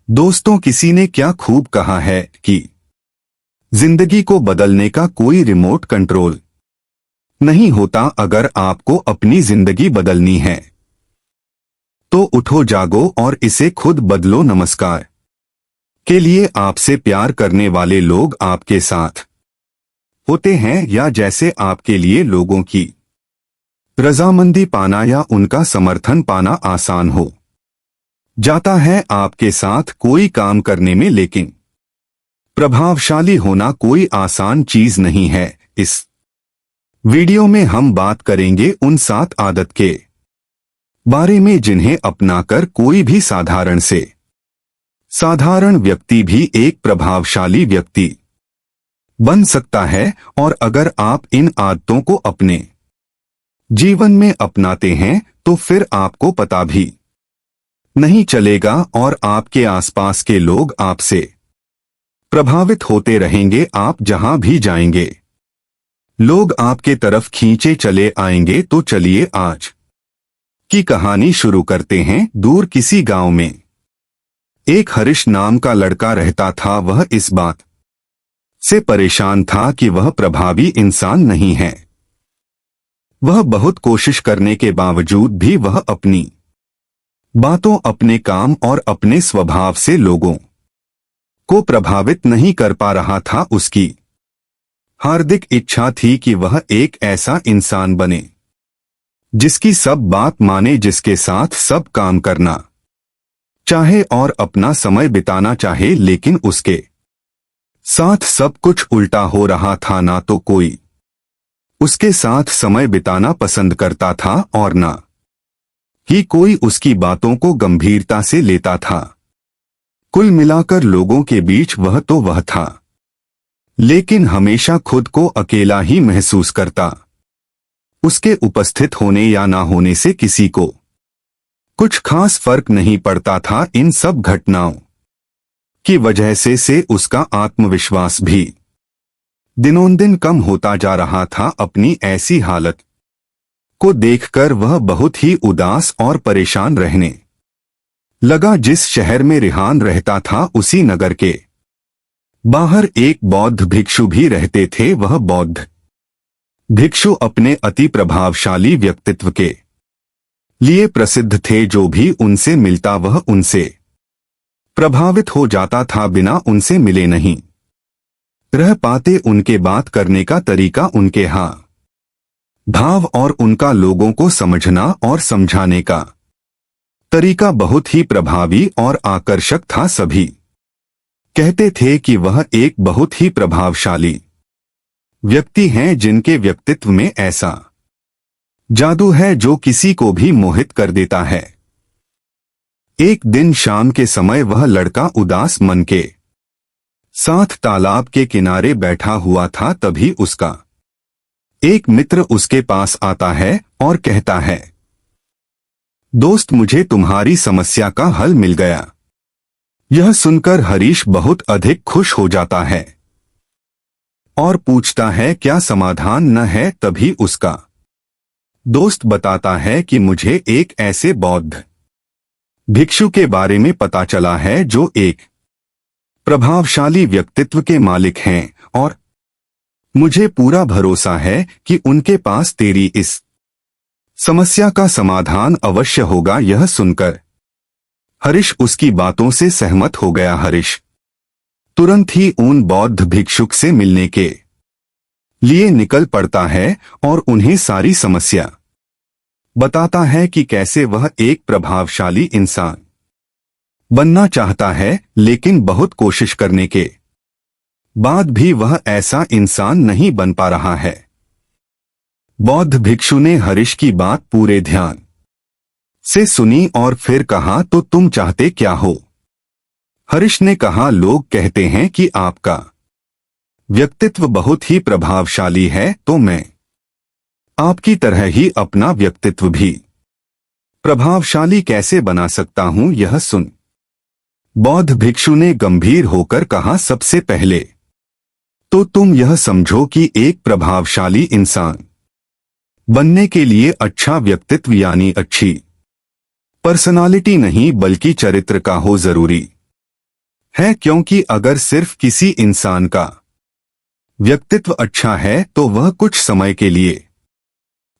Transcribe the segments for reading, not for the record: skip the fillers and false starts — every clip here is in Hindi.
दोस्तों, किसी ने क्या खूब कहा है कि जिंदगी को बदलने का कोई रिमोट कंट्रोल नहीं होता। अगर आपको अपनी जिंदगी बदलनी है तो उठो, जागो और इसे खुद बदलो। नमस्कार के लिए आपसे प्यार करने वाले लोग आपके साथ होते हैं या जैसे आपके लिए लोगों की रजामंदी पाना या उनका समर्थन पाना आसान हो जाता है आपके साथ कोई काम करने में, लेकिन प्रभावशाली होना कोई आसान चीज नहीं है। इस वीडियो में हम बात करेंगे उन 7 आदत के बारे में जिन्हें अपनाकर कोई भी साधारण से साधारण व्यक्ति भी एक प्रभावशाली व्यक्ति बन सकता है। और अगर आप इन आदतों को अपने जीवन में अपनाते हैं तो फिर आपको पता भी नहीं चलेगा और आपके आसपास के लोग आपसे प्रभावित होते रहेंगे। आप जहां भी जाएंगे लोग आपके तरफ खींचे चले आएंगे। तो चलिए आज की कहानी शुरू करते हैं। दूर किसी गांव में एक हरीश नाम का लड़का रहता था। वह इस बात से परेशान था कि वह प्रभावी इंसान नहीं है। वह बहुत कोशिश करने के बावजूद भी वह अपनी बातों, अपने काम और अपने स्वभाव से लोगों को प्रभावित नहीं कर पा रहा था। उसकी हार्दिक इच्छा थी कि वह एक ऐसा इंसान बने जिसकी सब बात माने, जिसके साथ सब काम करना चाहे और अपना समय बिताना चाहे। लेकिन उसके साथ सब कुछ उल्टा हो रहा था। ना तो कोई उसके साथ समय बिताना पसंद करता था और ना ही कोई उसकी बातों को गंभीरता से लेता था। कुल मिलाकर लोगों के बीच वह तो वह था, लेकिन हमेशा खुद को अकेला ही महसूस करता। उसके उपस्थित होने या ना होने से किसी को कुछ खास फर्क नहीं पड़ता था। इन सब घटनाओं की वजह से उसका आत्मविश्वास भी दिनों दिन कम होता जा रहा था। अपनी ऐसी हालत को देखकर वह बहुत ही उदास और परेशान रहने लगा। जिस शहर में रिहान रहता था उसी नगर के बाहर एक बौद्ध भिक्षु भी रहते थे। वह बौद्ध भिक्षु अपने अति प्रभावशाली व्यक्तित्व के लिए प्रसिद्ध थे। जो भी उनसे मिलता वह उनसे प्रभावित हो जाता था। बिना उनसे मिले नहीं रह पाते। उनके बात करने का तरीका, उनके हाँ भाव और उनका लोगों को समझना और समझाने का तरीका बहुत ही प्रभावी और आकर्षक था। सभी कहते थे कि वह एक बहुत ही प्रभावशाली व्यक्ति हैं, जिनके व्यक्तित्व में ऐसा जादू है जो किसी को भी मोहित कर देता है। एक दिन शाम के समय वह लड़का उदास मन के साथ तालाब के किनारे बैठा हुआ था। तभी उसका एक मित्र उसके पास आता है और कहता है, दोस्त, मुझे तुम्हारी समस्या का हल मिल गया। यह सुनकर हरीश बहुत अधिक खुश हो जाता है और पूछता है, क्या समाधान न है? तभी उसका दोस्त बताता है कि मुझे एक ऐसे बौद्ध भिक्षु के बारे में पता चला है जो एक प्रभावशाली व्यक्तित्व के मालिक हैं और मुझे पूरा भरोसा है कि उनके पास तेरी इस समस्या का समाधान अवश्य होगा। यह सुनकर हरीश उसकी बातों से सहमत हो गया। हरीश तुरंत ही उन बौद्ध भिक्षुक से मिलने के लिए निकल पड़ता है और उन्हें सारी समस्या बताता है कि कैसे वह एक प्रभावशाली इंसान बनना चाहता है, लेकिन बहुत कोशिश करने के बाद भी वह ऐसा इंसान नहीं बन पा रहा है। बौद्ध भिक्षु ने हरीश की बात पूरे ध्यान से सुनी और फिर कहा, तो तुम चाहते क्या हो? हरीश ने कहा, लोग कहते हैं कि आपका व्यक्तित्व बहुत ही प्रभावशाली है, तो मैं आपकी तरह ही अपना व्यक्तित्व भी प्रभावशाली कैसे बना सकता हूं? यह सुन बौद्ध भिक्षु ने गंभीर होकर कहा, सबसे पहले तो तुम यह समझो कि एक प्रभावशाली इंसान बनने के लिए अच्छा व्यक्तित्व यानी अच्छी पर्सनालिटी नहीं बल्कि चरित्र का हो जरूरी है, क्योंकि अगर सिर्फ किसी इंसान का व्यक्तित्व अच्छा है तो वह कुछ समय के लिए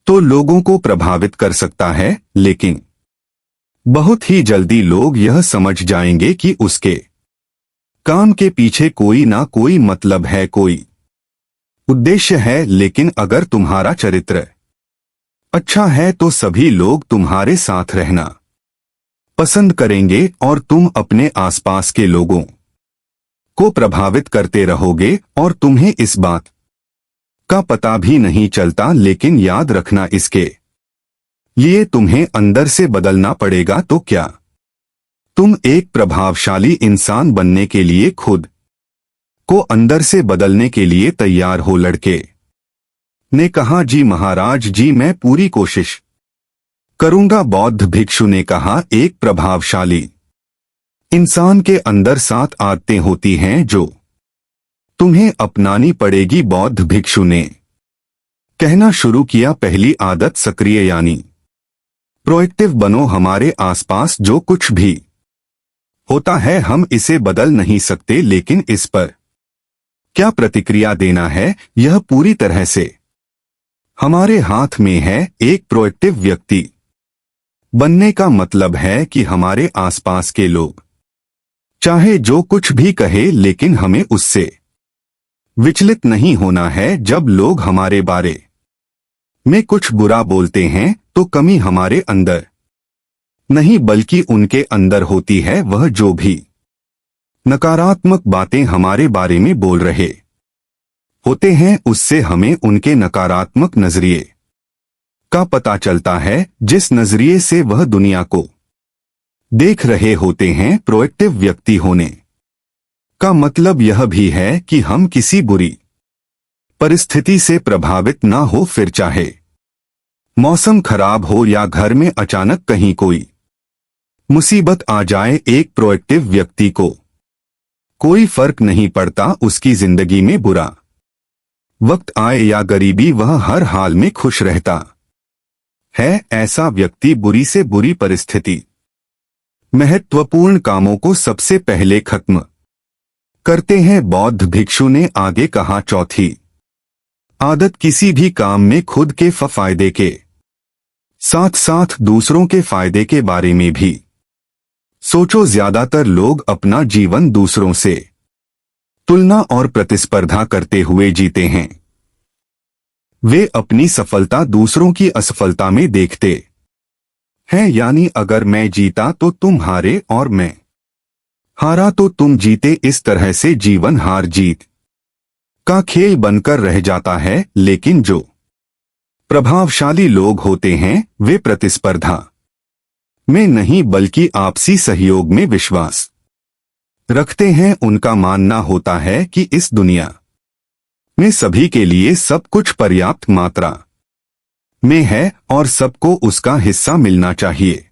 तो लोगों को प्रभावित कर सकता है, लेकिन बहुत ही जल्दी लोग यह समझ जाएंगे कि उसके काम के पीछे कोई ना कोई मतलब है, कोई उद्देश्य है। लेकिन अगर तुम्हारा चरित्र अच्छा है तो सभी लोग तुम्हारे साथ रहना पसंद करेंगे और तुम अपने आसपास के लोगों को प्रभावित करते रहोगे और तुम्हें इस बात का पता भी नहीं चलता। लेकिन याद रखना, इसके लिए तुम्हें अंदर से बदलना पड़ेगा। तो क्या तुम एक प्रभावशाली इंसान बनने के लिए खुद को अंदर से बदलने के लिए तैयार हो? लड़के ने कहा, जी महाराज जी, मैं पूरी कोशिश करूंगा। बौद्ध भिक्षु ने कहा, एक प्रभावशाली इंसान के अंदर 7 आदतें होती हैं जो तुम्हें अपनानी पड़ेगी। बौद्ध भिक्षु ने कहना शुरू किया, पहली आदत सक्रिय यानी प्रोएक्टिव बनो। हमारे आसपास जो कुछ भी होता है हम इसे बदल नहीं सकते, लेकिन इस पर क्या प्रतिक्रिया देना है यह पूरी तरह से हमारे हाथ में है। एक प्रोएक्टिव व्यक्ति बनने का मतलब है कि हमारे आसपास के लोग चाहे जो कुछ भी कहे, लेकिन हमें उससे विचलित नहीं होना है। जब लोग हमारे बारे में कुछ बुरा बोलते हैं तो कमी हमारे अंदर नहीं बल्कि उनके अंदर होती है। वह जो भी नकारात्मक बातें हमारे बारे में बोल रहे होते हैं उससे हमें उनके नकारात्मक नजरिए का पता चलता है, जिस नजरिए से वह दुनिया को देख रहे होते हैं। प्रोएक्टिव व्यक्ति होने का मतलब यह भी है कि हम किसी बुरी परिस्थिति से प्रभावित ना हो, फिर चाहे मौसम खराब हो या घर में अचानक कहीं कोई मुसीबत आ जाए। एक प्रोएक्टिव व्यक्ति को कोई फर्क नहीं पड़ता उसकी जिंदगी में बुरा वक्त आए या गरीबी, वह हर हाल में खुश रहता है। ऐसा व्यक्ति बुरी से बुरी परिस्थिति महत्वपूर्ण कामों को सबसे पहले खत्म करते हैं। बौद्ध भिक्षु ने आगे कहा, चौथी आदत किसी भी काम में खुद के फायदे के साथ साथ दूसरों के फायदे के बारे में भी सोचो। ज्यादातर लोग अपना जीवन दूसरों से तुलना और प्रतिस्पर्धा करते हुए जीते हैं। वे अपनी सफलता दूसरों की असफलता में देखते हैं, यानी अगर मैं जीता तो तुम हारे और मैं हारा तो तुम जीते। इस तरह से जीवन हार जीत का खेल बनकर रह जाता है। लेकिन जो प्रभावशाली लोग होते हैं वे प्रतिस्पर्धा में नहीं बल्कि आपसी सहयोग में विश्वास रखते हैं। उनका मानना होता है कि इस दुनिया में सभी के लिए सब कुछ पर्याप्त मात्रा में है और सबको उसका हिस्सा मिलना चाहिए,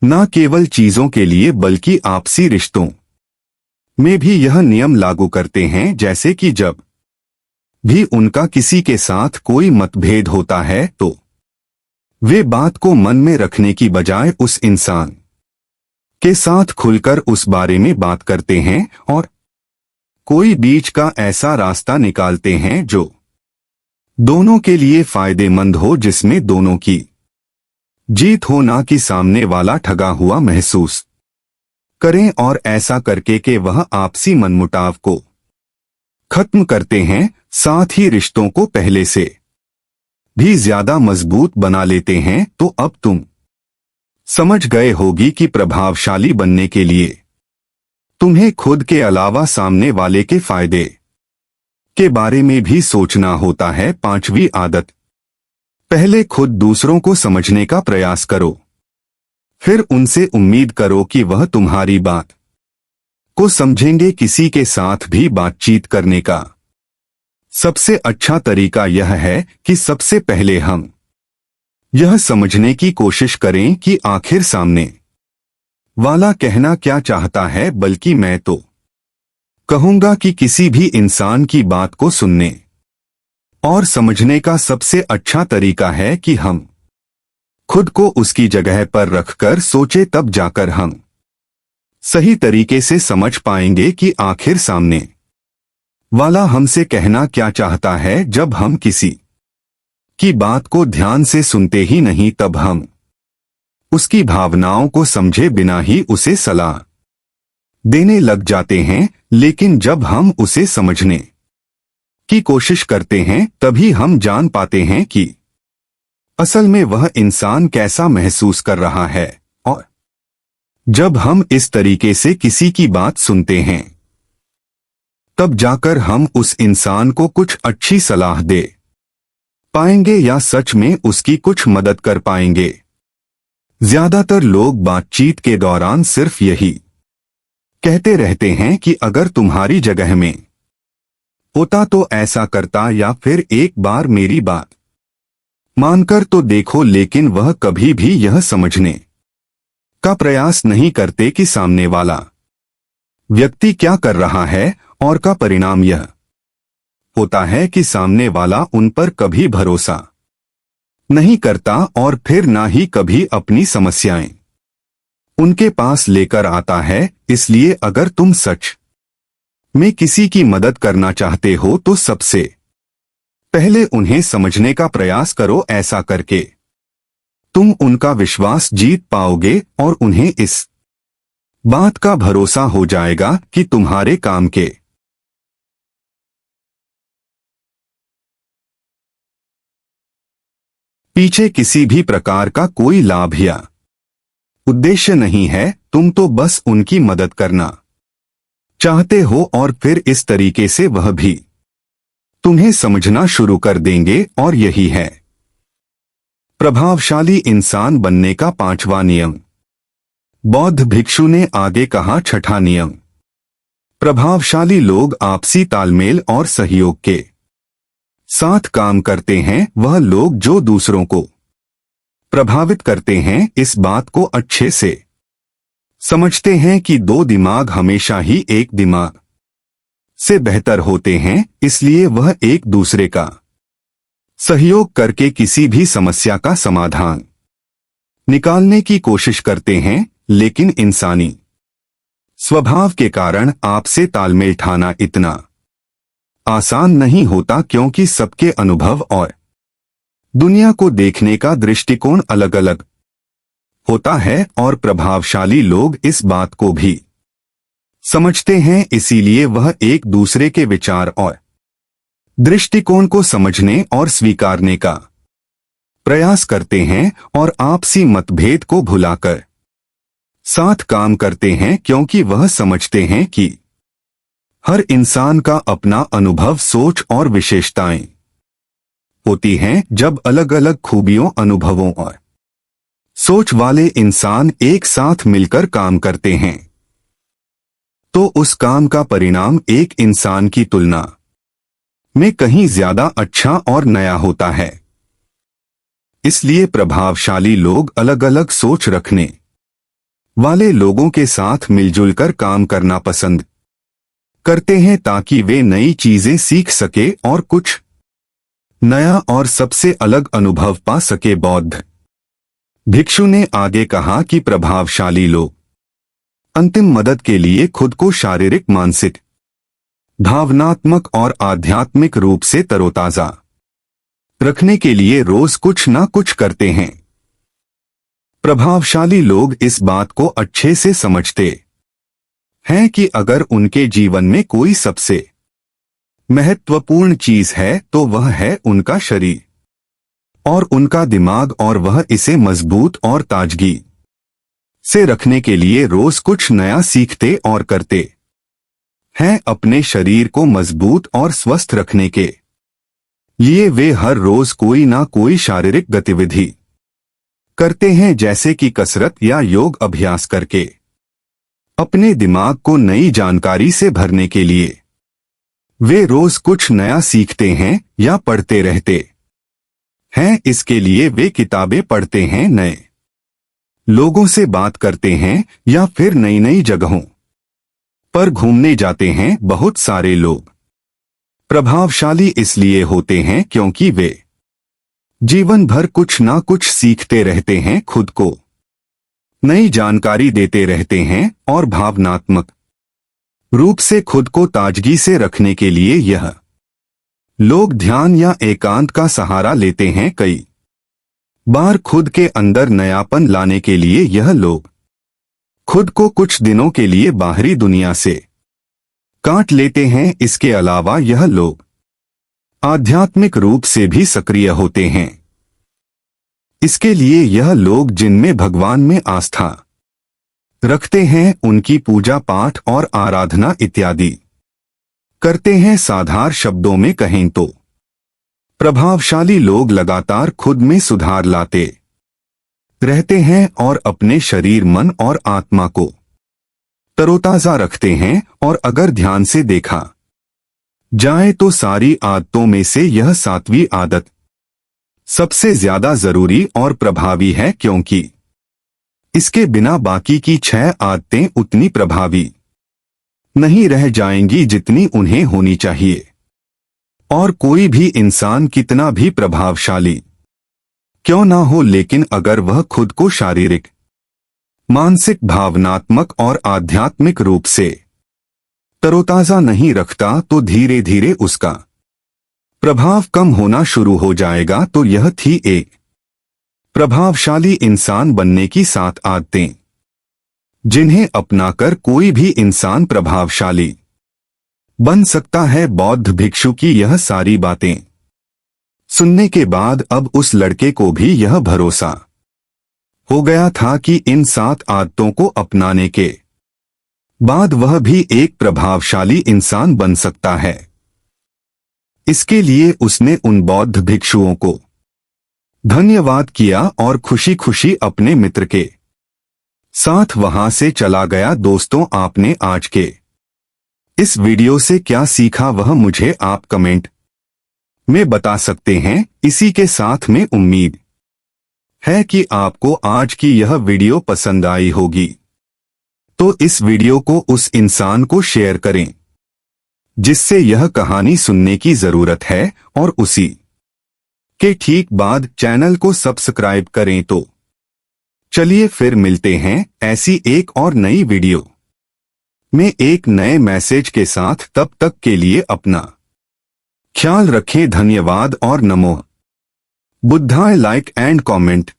न केवल चीजों के लिए बल्कि आपसी रिश्तों में भी यह नियम लागू करते हैं। जैसे कि जब भी उनका किसी के साथ कोई मतभेद होता है तो वे बात को मन में रखने की बजाय उस इंसान के साथ खुलकर उस बारे में बात करते हैं और कोई बीच का ऐसा रास्ता निकालते हैं जो दोनों के लिए फायदेमंद हो, जिसमें दोनों की जीत हो, ना कि सामने वाला ठगा हुआ महसूस करें। और ऐसा करके के वह आपसी मनमुटाव को खत्म करते हैं, साथ ही रिश्तों को पहले से भी ज्यादा मजबूत बना लेते हैं। तो अब तुम समझ गए होगी कि प्रभावशाली बनने के लिए तुम्हें खुद के अलावा सामने वाले के फायदे के बारे में भी सोचना होता है। पांचवी आदत, पहले खुद दूसरों को समझने का प्रयास करो, फिर उनसे उम्मीद करो कि वह तुम्हारी बात को समझेंगे। किसी के साथ भी बातचीत करने का सबसे अच्छा तरीका यह है कि सबसे पहले हम यह समझने की कोशिश करें कि आखिर सामने वाला कहना क्या चाहता है, बल्कि मैं तो कहूंगा कि किसी भी इंसान की बात को सुनने और समझने का सबसे अच्छा तरीका है कि हम खुद को उसकी जगह पर रखकर सोचे, तब जाकर हम सही तरीके से समझ पाएंगे कि आखिर सामने वाला हमसे कहना क्या चाहता है। जब हम किसी की बात को ध्यान से सुनते ही नहीं, तब हम उसकी भावनाओं को समझे बिना ही उसे सलाह देने लग जाते हैं। लेकिन जब हम उसे समझने की कोशिश करते हैं, तभी हम जान पाते हैं कि असल में वह इंसान कैसा महसूस कर रहा है। और जब हम इस तरीके से किसी की बात सुनते हैं, तब जाकर हम उस इंसान को कुछ अच्छी सलाह दे पाएंगे या सच में उसकी कुछ मदद कर पाएंगे। ज्यादातर लोग बातचीत के दौरान सिर्फ यही कहते रहते हैं कि अगर तुम्हारी जगह में होता तो ऐसा करता, या फिर एक बार मेरी बात मानकर तो देखो। लेकिन वह कभी भी यह समझने का प्रयास नहीं करते कि सामने वाला व्यक्ति क्या कर रहा है, और का परिणाम यह होता है कि सामने वाला उन पर कभी भरोसा नहीं करता और फिर ना ही कभी अपनी समस्याएं उनके पास लेकर आता है। इसलिए अगर तुम सच में किसी की मदद करना चाहते हो तो सबसे पहले उन्हें समझने का प्रयास करो। ऐसा करके तुम उनका विश्वास जीत पाओगे और उन्हें इस बात का भरोसा हो जाएगा कि तुम्हारे काम के पीछे किसी भी प्रकार का कोई लाभ या उद्देश्य नहीं है। तुम तो बस उनकी मदद करना चाहते हो, और फिर इस तरीके से वह भी तुम्हें समझना शुरू कर देंगे। और यही है प्रभावशाली इंसान बनने का 5वां नियम। बौद्ध भिक्षु ने आगे कहा, छठा नियम। प्रभावशाली लोग आपसी तालमेल और सहयोग के साथ काम करते हैं। वह लोग जो दूसरों को प्रभावित करते हैं, इस बात को अच्छे से समझते हैं कि दो दिमाग हमेशा ही एक दिमाग से बेहतर होते हैं। इसलिए वह एक दूसरे का सहयोग करके किसी भी समस्या का समाधान निकालने की कोशिश करते हैं। लेकिन इंसानी स्वभाव के कारण आपसे तालमेल ठाना इतना आसान नहीं होता, क्योंकि सबके अनुभव और दुनिया को देखने का दृष्टिकोण अलग अलग होता है। और प्रभावशाली लोग इस बात को भी समझते हैं। इसीलिए वह एक दूसरे के विचार और दृष्टिकोण को समझने और स्वीकारने का प्रयास करते हैं और आपसी मतभेद को भुलाकर साथ काम करते हैं, क्योंकि वह समझते हैं कि हर इंसान का अपना अनुभव, सोच और विशेषताएं होती हैं। जब अलग अलग खूबियों, अनुभवों और सोच वाले इंसान एक साथ मिलकर काम करते हैं, तो उस काम का परिणाम एक इंसान की तुलना में कहीं ज्यादा अच्छा और नया होता है। इसलिए प्रभावशाली लोग अलग अलग सोच रखने वाले लोगों के साथ मिलजुल कर काम करना पसंद करते हैं, ताकि वे नई चीजें सीख सके और कुछ नया और सबसे अलग अनुभव पा सके। बौद्ध भिक्षु ने आगे कहा कि प्रभावशाली लोग अंतिम मदद के लिए खुद को शारीरिक, मानसिक, भावनात्मक और आध्यात्मिक रूप से तरोताजा रखने के लिए रोज कुछ ना कुछ करते हैं। प्रभावशाली लोग इस बात को अच्छे से समझते हैं कि अगर उनके जीवन में कोई सबसे महत्वपूर्ण चीज है तो वह है उनका शरीर और उनका दिमाग, और वह इसे मजबूत और ताजगी से रखने के लिए रोज कुछ नया सीखते और करते हैं। अपने शरीर को मजबूत और स्वस्थ रखने के लिए वे हर रोज कोई ना कोई शारीरिक गतिविधि करते हैं, जैसे कि कसरत या योग अभ्यास करके अपने दिमाग को नई जानकारी से भरने के लिए वे रोज कुछ नया सीखते हैं या पढ़ते रहते हैं। इसके लिए वे किताबें पढ़ते हैं, नए लोगों से बात करते हैं या फिर नई नई जगहों पर घूमने जाते हैं। बहुत सारे लोग प्रभावशाली इसलिए होते हैं क्योंकि वे जीवन भर कुछ ना कुछ सीखते रहते हैं, खुद को नई जानकारी देते रहते हैं और भावनात्मक रूप से खुद को ताजगी से रखने के लिए यह लोग ध्यान या एकांत का सहारा लेते हैं। कई बार खुद के अंदर नयापन लाने के लिए यह लोग खुद को कुछ दिनों के लिए बाहरी दुनिया से काट लेते हैं। इसके अलावा यह लोग आध्यात्मिक रूप से भी सक्रिय होते हैं। इसके लिए यह लोग जिनमें भगवान में आस्था रखते हैं उनकी पूजा पाठ और आराधना इत्यादि करते हैं। साधारण शब्दों में कहें तो प्रभावशाली लोग लगातार खुद में सुधार लाते रहते हैं और अपने शरीर, मन और आत्मा को तरोताजा रखते हैं। और अगर ध्यान से देखा जाए तो सारी आदतों में से यह 7वीं आदत सबसे ज्यादा जरूरी और प्रभावी है, क्योंकि इसके बिना बाकी की 6 आदतें उतनी प्रभावी नहीं रह जाएंगी जितनी उन्हें होनी चाहिए। और कोई भी इंसान कितना भी प्रभावशाली क्यों ना हो, लेकिन अगर वह खुद को शारीरिक, मानसिक, भावनात्मक और आध्यात्मिक रूप से तरोताजा नहीं रखता तो धीरे धीरे उसका प्रभाव कम होना शुरू हो जाएगा। तो यह थी एक प्रभावशाली इंसान बनने की 7 आदतें, जिन्हें अपनाकर कोई भी इंसान प्रभावशाली बन सकता है। बौद्ध भिक्षु की यह सारी बातें सुनने के बाद अब उस लड़के को भी यह भरोसा हो गया था कि इन 7 आदतों को अपनाने के बाद वह भी एक प्रभावशाली इंसान बन सकता है। इसके लिए उसने उन बौद्ध भिक्षुओं को धन्यवाद किया और खुशी खुशी अपने मित्र के साथ वहां से चला गया। दोस्तों, आपने आज के इस वीडियो से क्या सीखा वह मुझे आप कमेंट में बता सकते हैं। इसी के साथ में उम्मीद है कि आपको आज की यह वीडियो पसंद आई होगी, तो इस वीडियो को उस इंसान को शेयर करें जिससे यह कहानी सुनने की जरूरत है, और उसी के ठीक बाद चैनल को सब्सक्राइब करें। तो चलिए फिर मिलते हैं ऐसी एक और नई वीडियो में एक नए मैसेज के साथ। तब तक के लिए अपना ख्याल रखें। धन्यवाद और नमो बुद्धाय। Like and comment.